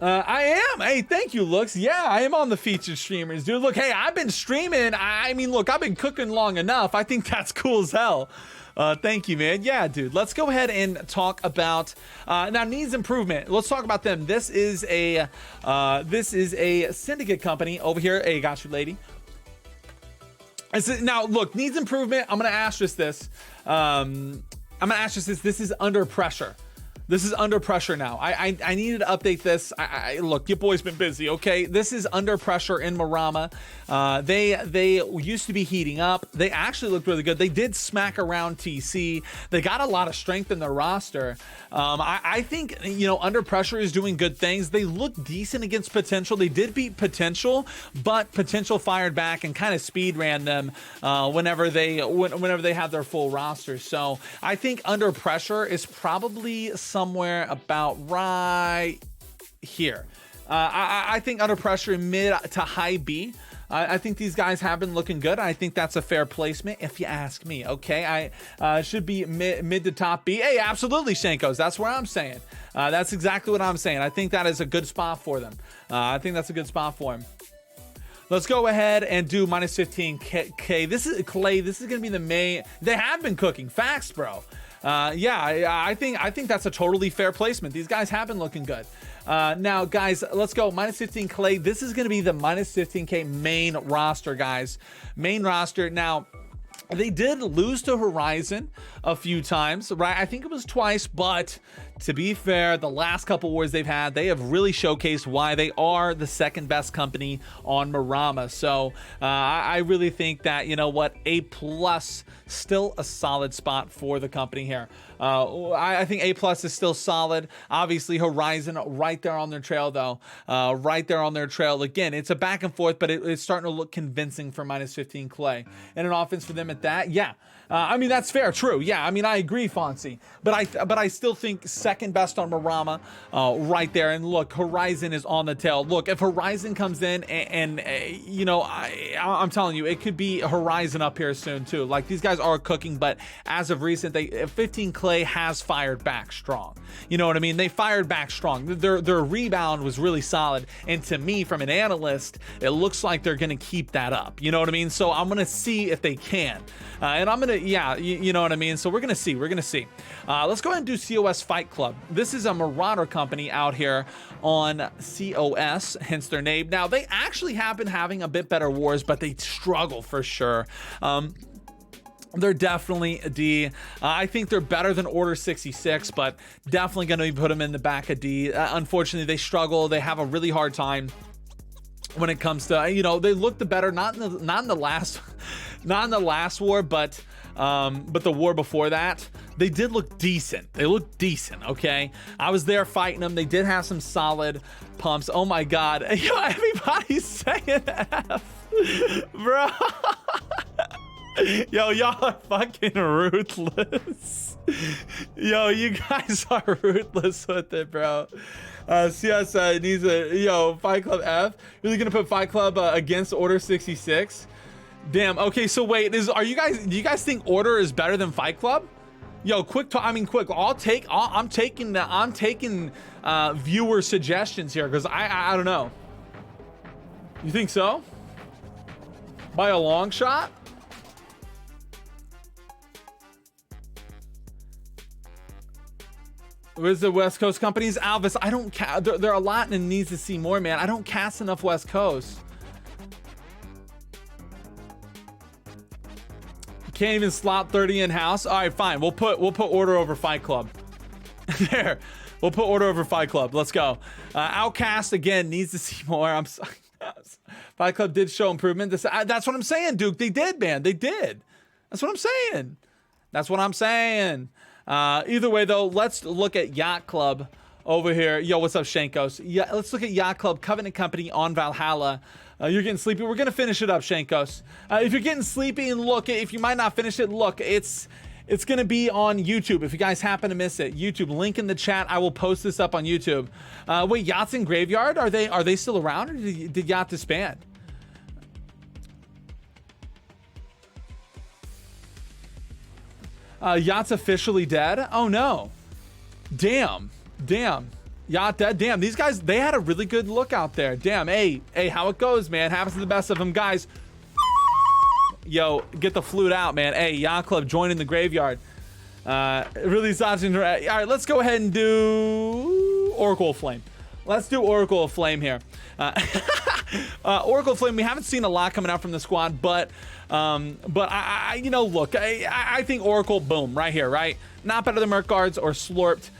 I am. Hey, thank you, Looks. Yeah, I am on the featured streamers, dude. Look, hey, I've been streaming. I mean, look, I've been cooking long enough. I think that's cool as hell. Thank you, man. Yeah, dude. Let's go ahead and talk about now needs improvement. Let's talk about them. This is a syndicate company over here. Hey, got you, lady. Now, look, needs improvement. I'm gonna asterisk this. This is under pressure. This is under pressure now. I needed to update this. Look, your boy's been busy, okay? This is under pressure in Marama. They used to be heating up. They actually looked really good. They did smack around TC. They got a lot of strength in their roster. I think, under pressure is doing good things. They look decent against Potential. They did beat Potential, but Potential fired back and kind of speed ran them whenever they had their full roster. So I think under pressure is probably somewhere about right here. I think under pressure mid to high B. I think these guys have been looking good. I think that's a fair placement if you ask me. Okay, I should be mid to top B. Hey, absolutely, Shankos. That's what I'm saying. That's exactly what I'm saying. I think that is a good spot for them. I think that's a good spot for him. Let's go ahead and do minus 15K. This is Clay. This is gonna be the main. They have been cooking. Facts, bro. Yeah, I think that's a totally fair placement. These guys have been looking good. Now, guys, let's go minus 15 Clay. This is going to be the minus 15K main roster, guys. Main roster. Now, they did lose to Horizon a few times, right? I think it was twice, but to be fair, the last couple wars they've had, they have really showcased why they are the second best company on Marama. So I really think that, A+, still a solid spot for the company here. I think A+ is still solid. Obviously, Horizon right there on their trail, though. Right there on their trail. Again, it's a back and forth, but it's starting to look convincing for minus 15 Clay. And an offense for them at that, yeah. I mean, that's fair, true. Yeah, I mean, I agree, Fonzie. But I still think second best on Marama right there. And look, Horizon is on the tail. Look, if Horizon comes in and I'm telling you, it could be Horizon up here soon, too. Like, these guys are cooking, but as of recent, 15 Clay has fired back strong. You know what I mean? They fired back strong. Their rebound was really solid. And to me, from an analyst, it looks like they're going to keep that up. You know what I mean? So I'm going to see if they can. And I'm going to, yeah, you know what I mean? So we're going to see. Let's go ahead and do COS Fight Club. This is a Marauder company out here on COS, hence their name. Now, they actually have been having a bit better wars, but they struggle for sure. They're definitely a D. I think they're better than Order 66, but definitely going to put them in the back of D. Unfortunately, they struggle. They have a really hard time when it comes to, they look the better, not in the last war, but the war before that. They did look decent. They looked decent, okay? I was there fighting them. They did have some solid pumps. Oh my God. Yo, everybody's saying F. Bro. Yo, y'all are fucking ruthless. Yo, you guys are ruthless with it, bro. CS needs a Fight Club F. Really gonna put Fight Club against Order 66? Damn. Okay, so wait, do you guys think Order is better than Fight Club? Yo, quick. I'm taking viewer suggestions here because I don't know. You think so? By a long shot? Where's the West Coast companies? Alvis, I don't there are a lot and needs to see more, man. I don't cast enough West Coast. Can't even slot 30 in house. All right, fine. We'll put order over Fight Club. There. We'll put order over Fight Club. Let's go. Outcast again needs to see more. I'm sorry. Fight Club did show improvement. That's what I'm saying, Duke. They did, man. They did. That's what I'm saying. That's what I'm saying. Either way, though, let's look at Yacht Club over here. Yo, what's up, Shankos? Yeah, let's look at Yacht Club, Covenant Company on Valhalla. You're getting sleepy. We're gonna finish it up, Shankos. If you're getting sleepy and look, if you might not finish it, look, it's gonna be on YouTube. If you guys happen to miss it, YouTube link in the chat. I will post this up on YouTube. Wait, Yachts in Graveyard, are they still around, or did Yacht disband? Yacht's officially dead. Oh no! Damn. Yacht dead. Damn, these guys, they had a really good look out there. Damn, hey, how it goes, man. Happens to the best of them, guys. Yo, get the flute out, man. Hey, Yacht Club joining the graveyard. Really dodging. All right, let's go ahead and do Oracle of Flame. Let's do Oracle of Flame here. Oracle of Flame, we haven't seen a lot coming out from the squad, but I you know, look, I think Oracle, boom, right here, right? Not better than Merc Guards or Slorped.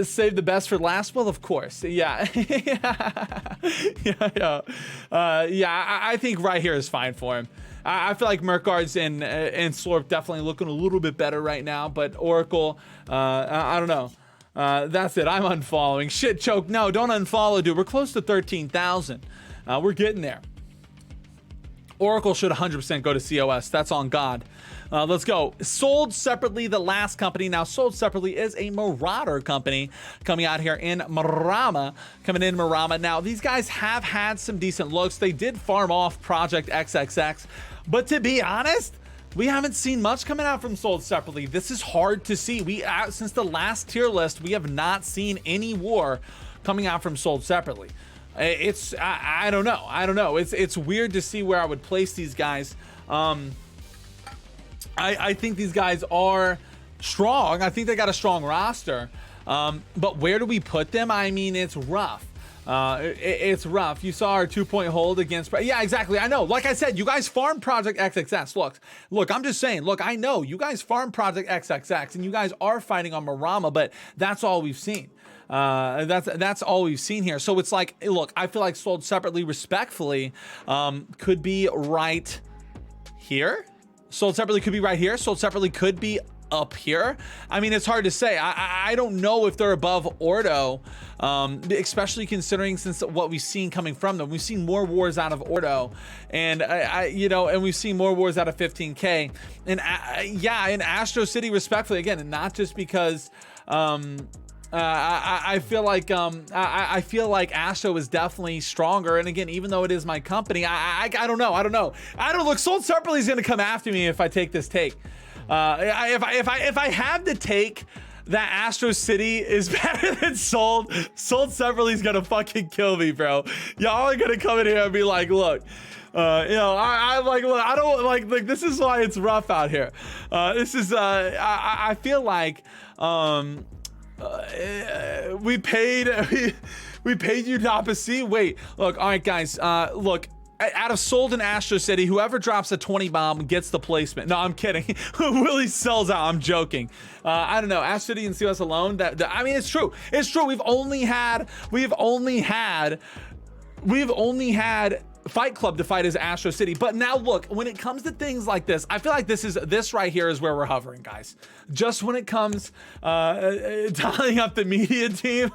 Save the best for last. Well, of course, yeah. I think right here is fine for him. I feel like Merc Guards and Slorp definitely looking a little bit better right now, but Oracle, I don't know. That's it. I'm unfollowing. Shit, Choke. No, don't unfollow, dude. We're close to 13,000. We're getting there. Oracle should 100% go to COS. That's on God. Let's go. Sold separately, the last company. Now, sold separately is a Marauder company coming out here in Marama. Now, these guys have had some decent looks. They did farm off Project XXX. But to be honest, we haven't seen much coming out from Sold separately. This is hard to see. Since the last tier list, we have not seen any war coming out from Sold separately. I don't know. It's weird to see where I would place these guys. I think these guys are strong. I think they got a strong roster. But where do we put them? I mean, it's rough. It's rough. You saw our 2-point hold against. Yeah, exactly. I know. Like I said, you guys farm Project XXX. Look, I'm just saying, look, I know you guys farm Project XXX and you guys are fighting on Marama, but that's all we've seen. That's all we've seen here. So it's like, look, I feel like Sold separately, respectfully, could be right here. Sold separately could be right here. Sold separately could be up here. I mean, it's hard to say. I don't know if they're above Ordo, especially considering since what we've seen coming from them. We've seen more wars out of Ordo, and and we've seen more wars out of 15K. And in Astro City, respectfully, again, and not just because I feel like Astro is definitely stronger. And again, even though it is my company, I don't know. I don't look. Sold separately is gonna come after me if I take this take. If I have to take that Astro City is better than Sold separately is gonna fucking kill me, bro. Y'all are gonna come in here and be like, look. I don't like this is why it's rough out here. I feel like we paid you Napa. Wait, look, all right, guys. Look, out of Sold and Astro City, whoever drops a 20 bomb gets the placement. No, I'm kidding. Willie sells out. I'm joking. I don't know. Astro City and COS alone. I mean, it's true. It's true. We've only had Fight Club to fight as Astro City. But now look, when it comes to things like this, I feel like this right here is where we're hovering, guys. Just when it comes dialing up the media team.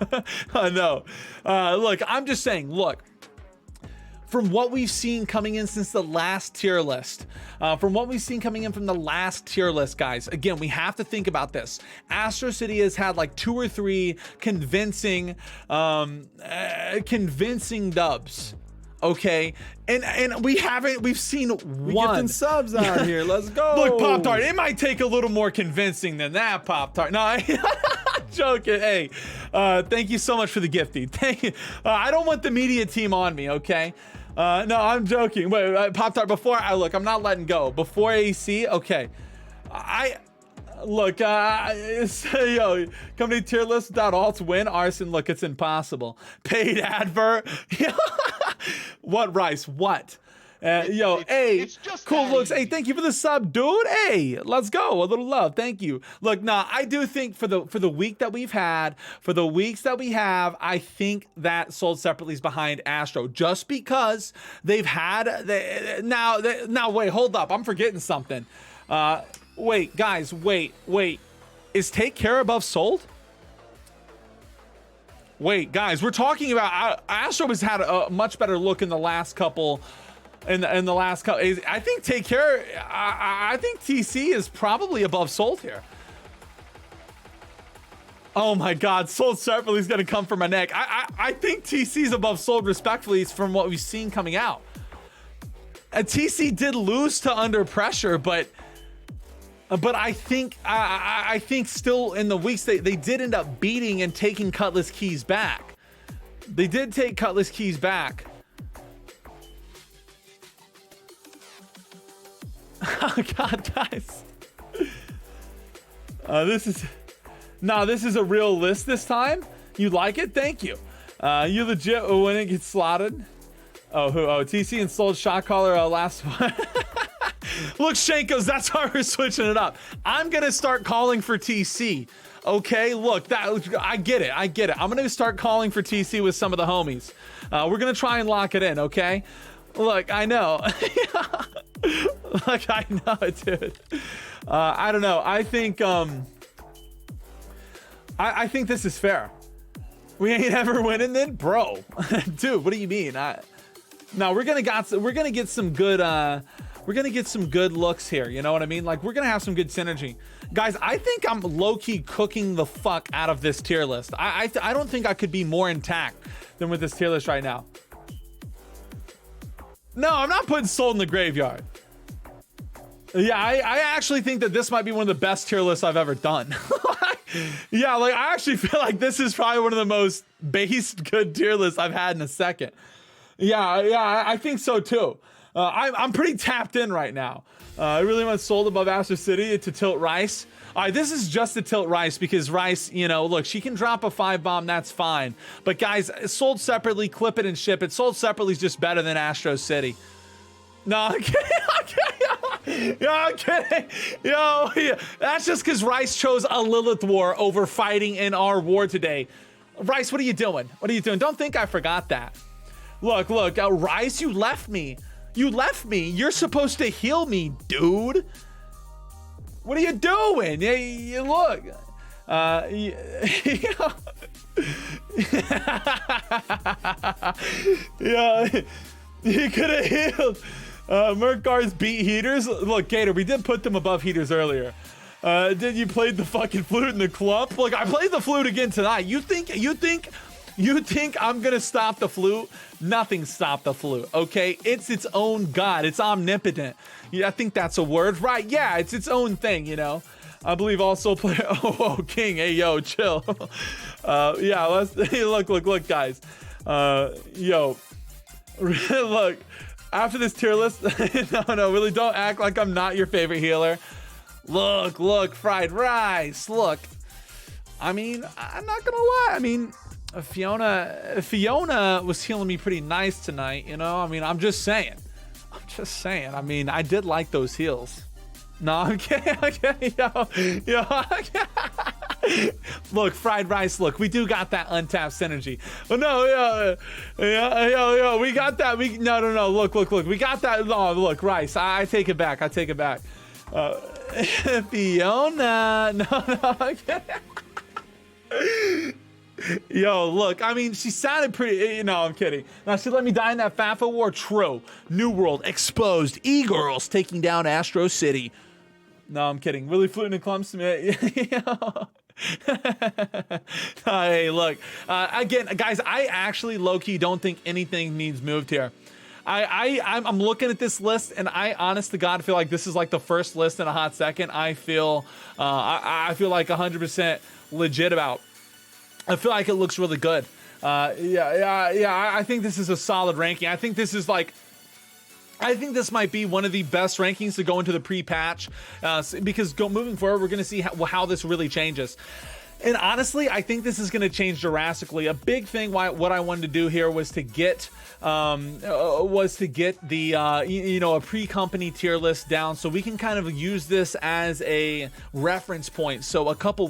No. Look, I'm just saying, look, from what we've seen coming in since the last tier list, guys, again, we have to think about this. Astro City has had like 2 or 3 convincing dubs. Okay, and we've seen one. Getting subs out here. Let's go. Look, Pop Tart, it might take a little more convincing than that, Pop Tart. No, I'm joking. Hey, thank you so much for the gifty. Thank you. I don't want the media team on me, okay? No, I'm joking. Wait, Pop Tart, I'm not letting go. Before AC, okay. Look, yo, company tier list without alts win. Arson, look, it's impossible. Paid advert. What, Rice? What? Hey, it's just cool that looks. Hey, easy. thank you for the sub, dude. Hey, let's go. A little love. Thank you. Look, nah, I do think for the week that we've had, for the weeks that we have, I think that Sold Separately is behind Astro just because they've had now wait, hold up. I'm forgetting something. Wait, guys, wait. Is Take Care above Sold? Wait, guys, we're talking about Astro has had a much better look in the last couple. In the last couple, I think Take Care. I think TC is probably above Sold here. Oh my God, Sold Separately is gonna come for my neck. I think TC is above Sold respectfully from what we've seen coming out. And TC did lose to Under Pressure, but I think still in the weeks they did end up beating and taking Cutlass Keys back. They did take Cutlass Keys back. Oh God, guys. This is a real list this time. You like it? Thank you. You legit when it gets slotted. TC and Sold Shot Caller last one. Look, Shankos, that's how we're switching it up. I'm gonna start calling for TC. Okay, look, I get it. I'm gonna start calling for TC with some of the homies. We're gonna try and lock it in, okay? Look, I know. Look, I know it, dude. I don't know. I think I think this is fair. We ain't ever winning then, bro. Dude, what do you mean? No, we're gonna get some good looks here. You know what I mean? Like, we're gonna have some good synergy, guys. I think I'm low-key cooking the fuck out of this tier list. I don't think I could be more intact than with this tier list right now. No, I'm not putting Sold in the graveyard. Yeah, I actually think that this might be one of the best tier lists I've ever done. Yeah, like, I actually feel like this is probably one of the most based good tier lists I've had in a second. Yeah, I think so too. I'm pretty tapped in right now. I really want Sold above Astro City to tilt Rice. All right, this is just to tilt Rice because Rice, you know, look, she can drop a 5-bomb, that's fine. But guys, Sold Separately, clip it and ship it. Sold Separately is just better than Astro City. No, I'm kidding. Yo, I'm kidding. Yo, yeah. That's just because Rice chose a Lilith War over fighting in our war today. Rice, what are you doing? Don't think I forgot that. Look, Rice, you left me. You're supposed to heal me, dude. What are you doing? You look. Yeah, he could have healed. Merc guards beat heaters. Look, Gator, we did put them above heaters earlier. Did you play the fucking flute in the clump? Look, I played the flute again tonight. You think I'm gonna stop the flute? Nothing stopped the flute, okay? It's its own god. It's omnipotent. Yeah, I think that's a word, right? Yeah, it's its own thing, you know? I believe also player. Oh, King. Hey, yo, chill. Yeah, let's look, guys. Yo, look. After this tier list, no, really don't act like I'm not your favorite healer. Look, Fried Rice. Look, I mean, I'm not gonna lie. I mean, Fiona was healing me pretty nice tonight. You know, I mean, I'm just saying. I mean, I did like those heals. No, I'm kidding. Yo. Look, Fried Rice. Look, we do got that untapped synergy. Oh no, yo, we got that. No. Look. We got that. No, look, Rice. I take it back. Fiona. No. Yo, look, I mean, she sounded pretty. No, I'm kidding. Now, she let me die in that FAFA war. True. New World exposed. E-Girls taking down Astro City. No, I'm kidding. Really fluting and clumps to me. Hey, look. Again, guys, I actually low-key don't think anything needs moved here. I'm looking at this list, and I, honest to God, feel like this is like the first list in a hot second. I feel like 100% legit about. I feel like it looks really good. I think this is a solid ranking. I think this is like I think this might be one of the best rankings to go into the pre-patch because moving forward, we're going to see how this really changes. And honestly, I think this is going to change drastically. A big thing what I wanted to do here was to get the a pre-company tier list down so we can kind of use this as a reference point. So a couple